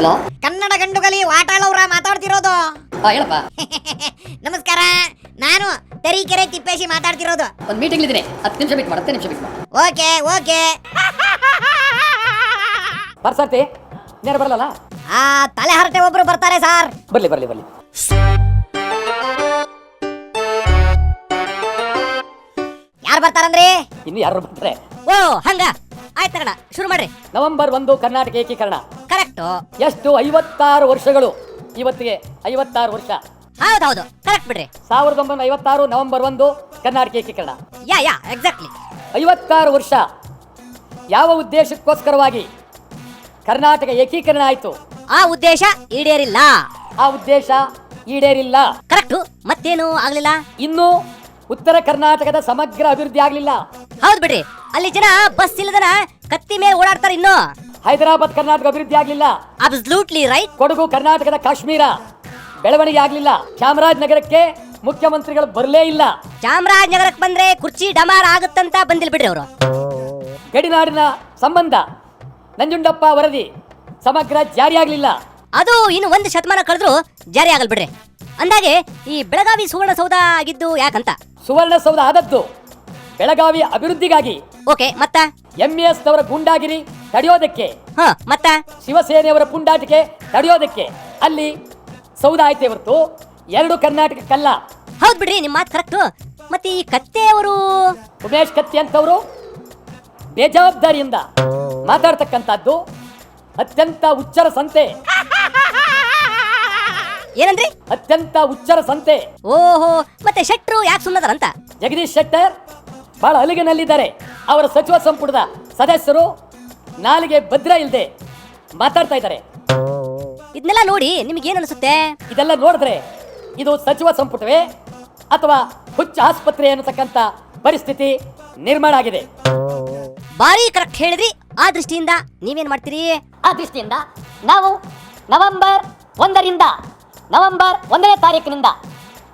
Hello, Kannada ಗಂಡುಗಲಿ ವಾಟಾಳವ್ರ ಮಾತಾಡ್ತಿರೋದು. ಹೇಳಪ್ಪ. ನಮಸ್ಕಾರ, ನಾನು ತರೀಕೆರೆ ತಿಪ್ಪೇಶಿ ಮಾತಾಡ್ತಿರೋದು. ಒಂದು ಮೀಟಿಂಗ್ ಇದ್ದೀನಿ, 10 ನಿಮಿಷ ಬಿಟ್ಟು ಮಾಡು, 10 ನಿಮಿಷ ಬಿಟ್ಟು ಮಾಡು. Okay okay. ಬರ್ಸರ್ತಿ ನೇರ ಬರಲ್ಲ. ತಲೆ ಹರಟೆ ಒಬ್ರು ಬರ್ತಾರೆ ಸರ್. ಬರ್ಲಿ ಬರ್ಲಿ ಬರ್ಲಿ. ಯಾರು ಬರ್ತಾರಂದ್ರಿ? ಇನ್ನು ಯಾರು ಬರ್ತಾರೆ? ಓ ಹಂಗ, ಆಯ್ತು ತಗಣ, ಶುರು ಮಾಡ್ರಿ. ನವೆಂಬರ್ 1 ಕರ್ನಾಟಕ ಏಕೀಕರಣ. ಕರೆಕ್ಟು. ಎಷ್ಟು? 56 ವರ್ಷಗಳು. ಇವತ್ತಿಗೆ 56 ವರ್ಷ. ಹೌದೌದು, ಕರೆಕ್ಟ್ ಬಿಡ್ರಿ. 1956 ನವೆಂಬರ್ 1 ಕರ್ನಾಟಕ ಏಕೀಕರಣ. ಯಾ ಎಕ್ಸಾಕ್ಟ್ಲಿ. 56 ವರ್ಷ. ಯಾವ ಉದ್ದೇಶಕ್ಕೋಸ್ಕರವಾಗಿ ಕರ್ನಾಟಕ ಏಕೀಕರಣ ಆಯ್ತು? ಆ ಉದ್ದೇಶ ಈಡೇರಿಲ್ಲ. ಆ ಉದ್ದೇಶ ಈಡೇರಿಲ್ಲ. ಕರೆಕ್ಟು. ಮತ್ತೇನು ಆಗ್ಲಿಲ್ಲ? ಇನ್ನು ಉತ್ತರ ಕರ್ನಾಟಕದ ಸಮಗ್ರ ಅಭಿವೃದ್ಧಿ ಆಗ್ಲಿಲ್ಲ. ಹೌದ್ ಬಿಡ್ರಿ, ಅಲ್ಲಿ ಜನ ಬಸ್ ಇಲ್ಲದನ ಕತ್ತಿ ಮೇಲೆ ಓಡಾಡ್ತಾರೆ. ಇನ್ನು ಹೈದರಾಬಾದ್ ಕರ್ನಾಟಕ ಅಭಿವೃದ್ಧಿ ಆಗ್ಲಿಲ್ಲ. Absolutely right. ಕೊಡಗು ಕರ್ನಾಟಕದ ಕಾಶ್ಮೀರ ಬೆಳವಣಿಗೆ ಆಗ್ಲಿಲ್ಲ. ಚಾಮರಾಜನಗರಕ್ಕೆ ಮುಖ್ಯಮಂತ್ರಿಗಳು ಬರಲೇ ಇಲ್ಲ. ಚಾಮರಾಜನಗರಕ್ಕೆ ಬಂದ್ರೆ ಕುರ್ಚಿ ಡಮಾರ್ ಆಗುತ್ತಂತ ಬಂದಿಲ್ಲ ಬಿಡ್ರಿ ಅವರು. ಗಡಿನಾಡಿನ ಸಂಬಂಧ ನಂಜುಂಡಪ್ಪ ವರದಿ ಸಮಗ್ರ ಜಾರಿಯಾಗಲಿಲ್ಲ. ಅದು ಇನ್ನು 1 ಶತಮಾನ ಕಳೆದ್ರು ಜಾರಿ ಆಗಲ್ ಬಿಡ್ರಿ. ಅಂದಾಗೆ ಈ ಬೆಳಗಾವಿ ಸುವರ್ಣಸೌಧ ಆಗಿದ್ದು ಯಾಕಂತ? ಸುವರ್ಣಸೌಧ ಆದದ್ದು ಬೆಳಗಾವಿ ಅಭಿವೃದ್ಧಿಗಾಗಿ. ಓಕೆ, ಮತ್ತ MAS ನವರ ಗೂಂಡಾಗಿರಿ ತಡೆಯೋದಕ್ಕೆ, ಮತ್ತ ಶಿವಸೇನೆಯವರ ಪುಂಡಾಟಿಕೆ ತಡೆಯೋದಕ್ಕೆ ಅಲ್ಲಿ ಸೌಧ ಆಯ್ತೆ ಹೊರತು 2 ಕರ್ನಾಟಕಕ್ಕಲ್ಲ. ಹೌದ್ ಬಿಡ್ರಿ, ನಿಮ್ಮ ಮಾತು ಕರೆಕ್ಟ್. ಮತ್ತೆ ಈ ಕತ್ತೆಯವರು ಉಮೇಶ್ ಕತ್ತಿ ಅಂತವರು ಬೇಜವಾಬ್ದಾರಿಯಿಂದ ಮಾತಾಡ್ತಕ್ಕಂಥದ್ದು ಅತ್ಯಂತ ಹುಚ್ಚರ ಸಂತೆ. ಏನಂದ್ರಿ? ಅತ್ಯಂತ ಹುಚ್ಚರ ಸಂತೆ. ಓಹೋ, ಮತ್ತೆ ಶೆಟ್ರು ಯಾಕೆ ಸುಮ್ಮನದಾರಂತ? ಜಗದೀಶ್ ಶೆಟ್ಟರ್ ಬಹಳ ಅಲಿಗಿನಲ್ಲಿದ್ದಾರೆ. ಅವರ ಸಚಿವ ಸಂಪುಟದ ಸದಸ್ಯರು ನಾಲಿಗೆ ಭದ್ರ ಇಲ್ಲದೆ ಮಾತಾಡ್ತಾ ಇದ್ದಾರೆ. ಇದನ್ನೆಲ್ಲ ನೋಡಿ ನಿಮ್ಗೆ ಏನ್ ಅನಿಸುತ್ತೆ? ಇದೆಲ್ಲ ನೋಡಿದ್ರೆ ಇದು ಸಚಿವ ಸಂಪುಟವೇ ಅಥವಾ ಹುಚ್ಚ ಆಸ್ಪತ್ರೆ ಅನ್ನತಕ್ಕಂಥ ಪರಿಸ್ಥಿತಿ ನಿರ್ಮಾಣ ಆಗಿದೆ. ಬಾರಿ ಕರೆಕ್ಟ್ ಹೇಳಿದ್ರಿ. ಆ ದೃಷ್ಟಿಯಿಂದ ನೀವೇನ್ ಮಾಡ್ತೀರಿ? ಆ ದೃಷ್ಟಿಯಿಂದ ನಾವು ನವೆಂಬರ್ 1ನೇ ತಾರೀಕಿನಿಂದ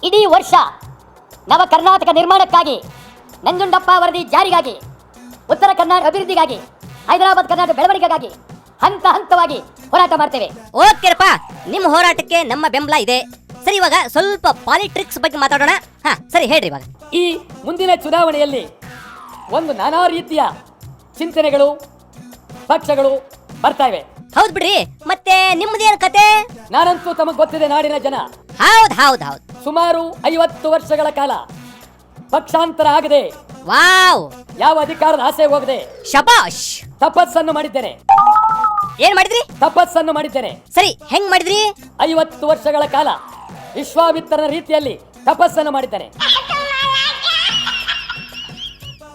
ಇಡೀ ವರ್ಷ ನವ ಕರ್ನಾಟಕ ನಿರ್ಮಾಣಕ್ಕಾಗಿ, ನಂಜುಂಡಪ್ಪ ವರದಿ ಜಾರಿಗಾಗಿ, ಉತ್ತರ ಕರ್ನಾಟಕ ಅಭಿವೃದ್ಧಿಗಾಗಿ, ಹೈದರಾಬಾದ್ ಕರ್ನಾಟಕ ಬೆಳವಣಿಗೆಗಾಗಿ ಹಂತ ಹಂತವಾಗಿ ಹೋರಾಟ ಮಾಡ್ತೇವೆ. ಓಕೆರಪ್ಪ, ನಿಮ್ಮ ಹೋರಾಟಕ್ಕೆ ನಮ್ಮ ಬೆಂಬಲ ಇದೆ. ಸರಿ, ಇವಾಗ ಸ್ವಲ್ಪ ಪಾಲಿಟಿಕ್ಸ್ ಬಗ್ಗೆ ಮಾತಾಡೋಣ. ಸರಿ ಹೇಳ್ರಿ. ಇವಾಗ ಈ ಮುಂದಿನ ಚುನಾವಣೆಯಲ್ಲಿ ಒಂದು ನಾನಾ ರೀತಿಯ ಚಿಂತನೆಗಳು, ಪಕ್ಷಗಳು ಬರ್ತಾ ಇವೆ. ಹೌದ್ ಬಿಡ್ರಿ, ಮತ್ತೆ ನಿಮ್ದೇನ್ ಕತೆ? ನಾನಂತೂ ತಮಗೆ ಗೊತ್ತಿದೆ, ನಾಡಿನ ಜನ ಹೌದ್ ಸುಮಾರು 50 ವರ್ಷಗಳ ಕಾಲ ಪಕ್ಷಾಂತರ ಆಗದೆ, ವಾವ್, ಯಾವ ಅಧಿಕಾರದ ಆಸೆ ಹೋಗದೆ ಶಬಾಷ್, ತಪಸ್ಸನ್ನು ಮಾಡಿದ್ದೇನೆ. ಏನ್ ಮಾಡಿದ್ರಿ? ತಪಸ್ಸನ್ನು ಮಾಡಿದ್ದೇನೆ. ಸರಿ, ಹೆಂಗ್ ಮಾಡಿದ್ರಿ? 50 ವರ್ಷಗಳ ಕಾಲ ವಿಶ್ವಾಮಿತ್ರನ ರೀತಿಯಲ್ಲಿ ತಪಸ್ಸನ್ನು ಮಾಡಿದ್ದೇನೆ.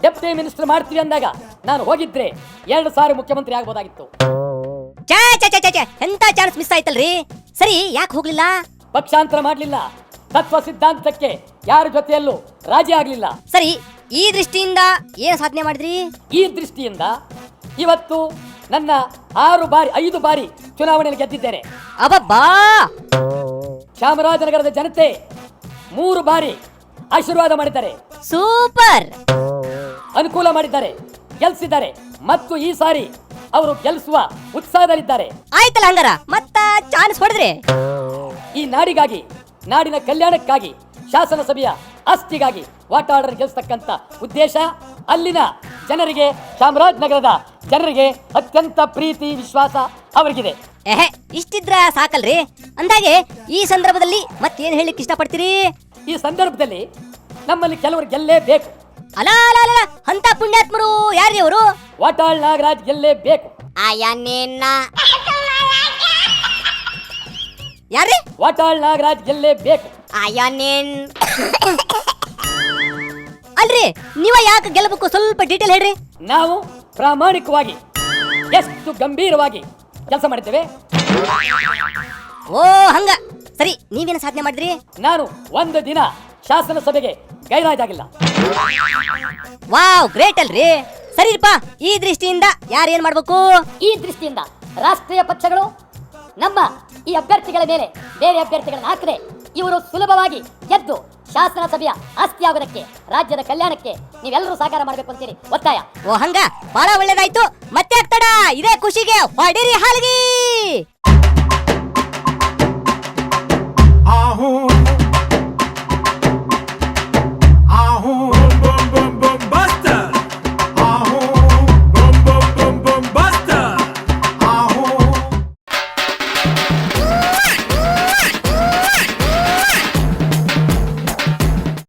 ಡೆಪ್ಟಿ ಮಿನಿಸ್ಟರ್ ಮಾಡ್ತೀವಿ ಅಂದಾಗ ನಾನು ಹೋಗಿದ್ರೆ 2 ಸಾರಿ ಮುಖ್ಯಮಂತ್ರಿ ಆಗ್ಬೋದಾಗಿತ್ತು. ಎಂತ ಚಾನ್ಸ್ ಮಿಸ್ ಆಯ್ತಲ್ರಿ. ಸರಿ, ಯಾಕೆ ಹೋಗ್ಲಿಲ್ಲ? ಪಕ್ಷಾಂತರ ಮಾಡಲಿಲ್ಲ. ತತ್ವ ಸಿದ್ಧಾಂತಕ್ಕೆ ಯಾರ ಜೊತೆಯಲ್ಲೂ ರಾಜಿ ಆಗ್ಲಿಲ್ಲ. ಸರಿ, ಈ ದೃಷ್ಟಿಯಿಂದ ಏನ್ ಸಾಧನೆ ಮಾಡಿದ್ರಿ? ಈ ದೃಷ್ಟಿಯಿಂದ ಇವತ್ತು ನನ್ನ 5 ಬಾರಿ ಚುನಾವಣೆಯಲ್ಲಿ ಗೆದ್ದಿದ್ದೇನೆ. ಅಬ್ಬಬ್ಬಾ, ಚಾಮರಾಜನಗರದ ಜನತೆ 3 ಬಾರಿ ಆಶೀರ್ವಾದ ಮಾಡಿದ್ದಾರೆ, ಸೂಪರ್, ಅನುಕೂಲ ಮಾಡಿದ್ದಾರೆ, ಗೆಲ್ಸಿದ್ದಾರೆ. ಮತ್ತು ಈ ಸಾರಿ ಅವರು ಗೆಲ್ಲಿಸುವ ಉತ್ಸಾಹದಲ್ಲಿದ್ದಾರೆ. ಆಯ್ತಲ್ಲ, ಹಂಗಾರ ಮತ್ತ ಚಾನ್ಸ್ ಹೊಡೆದ್ರಿ. ಈ ನಾಡಿಗಾಗಿ, ನಾಡಿನ ಕಲ್ಯಾಣಕ್ಕಾಗಿ, ಶಾಸನಸಭೆಯ ಆಸ್ತಿಗಾಗಿ ವಾಟಾಳರ್ ಗೆಲ್ಲಿಸ್ತಕ್ಕಂಥ ಉದ್ದೇಶ ಅಲ್ಲಿನ ಜನರಿಗೆ, ಚಾಮರಾಜನಗರದ ಜನರಿಗೆ ಅತ್ಯಂತ ಪ್ರೀತಿ ವಿಶ್ವಾಸ ಅವರಿಗಿದೆ. ಇಷ್ಟಿದ್ರ ಸಾಕಲ್ರಿ. ಅಂದಾಗೆ ಈ ಸಂದರ್ಭದಲ್ಲಿ ಮತ್ತೇನ್ ಹೇಳಿಕ್ ಇಷ್ಟಪಡ್ತೀರಿ? ಈ ಸಂದರ್ಭದಲ್ಲಿ ನಮ್ಮಲ್ಲಿ ಕೆಲವರು ಗೆಲ್ಲೇಬೇಕು. ಅಲ ಅಂತ ಪುಣ್ಯಾತ್ಮರು ಯಾರ್ರಿ ಅವರು? ವಾಟಾಳ್ ನಾಗರಾಜ್ ಗೆಲ್ಲೇಬೇಕು. ಯಾರ್ರಿ? ವಾಟಾಳ್ ನಾಗರಾಜ್ ಗೆಲ್ಲೇಬೇಕು. ಅಲ್ರಿ, ನೀವ ಯಾಕೆ ಗೆಲ್ಲಬೇಕು? ಸ್ವಲ್ಪ ಡೀಟೇಲ್ ಹೇಳ್ರಿ. ನಾವು ಪ್ರಾಮಾಣಿಕವಾಗಿ, ಎಷ್ಟು ಗಂಭೀರವಾಗಿ ಕೆಲಸ ಮಾಡಿದ್ದೇವೆ. ಓ ಹಂಗ. ಸರಿ, ನೀವೇನು ಸಾಧನೆ ಮಾಡಿದ್ರಿ? ನಾನು 1 ದಿನ ಶಾಸನ ಸಭೆಗೆ ಗೈರಾಜಾಗಿಲ್ಲ. ವಾವ್, ಗ್ರೇಟ್ ಅಲ್ರಿ. ಸರಿಪ್ಪ, ಈ ದೃಷ್ಟಿಯಿಂದ ಯಾರೇನ್ ಮಾಡ್ಬೇಕು? ಈ ದೃಷ್ಟಿಯಿಂದ ರಾಷ್ಟ್ರೀಯ ಪಕ್ಷಗಳು ನಮ್ಮ ಈ ಅಭ್ಯರ್ಥಿಗಳ ಮೇಲೆ ಬೇರೆ ಅಭ್ಯರ್ಥಿಗಳನ್ನು ಹಾಕದೆ ಇವರು ಸುಲಭವಾಗಿ ಗೆದ್ದು ಶಾಸನ ಸಭೆಯ ಆಸ್ತಿ ಆಗೋದಕ್ಕೆ, ರಾಜ್ಯದ ಕಲ್ಯಾಣಕ್ಕೆ ನೀವೆಲ್ಲರೂ ಸಹಕಾರ ಮಾಡಬೇಕು ಅಂತೀರಿ ಒತ್ತಾಯ. ಓ ಹಂಗ, ಬಹಳ ಒಳ್ಳೇದಾಯ್ತು. ಮತ್ತೆ ಆಗ್ತಡ, ಇದೇ ಖುಷಿಗೆ ಹೊಡಿರಿ ಹಾಲ್ಗಿ.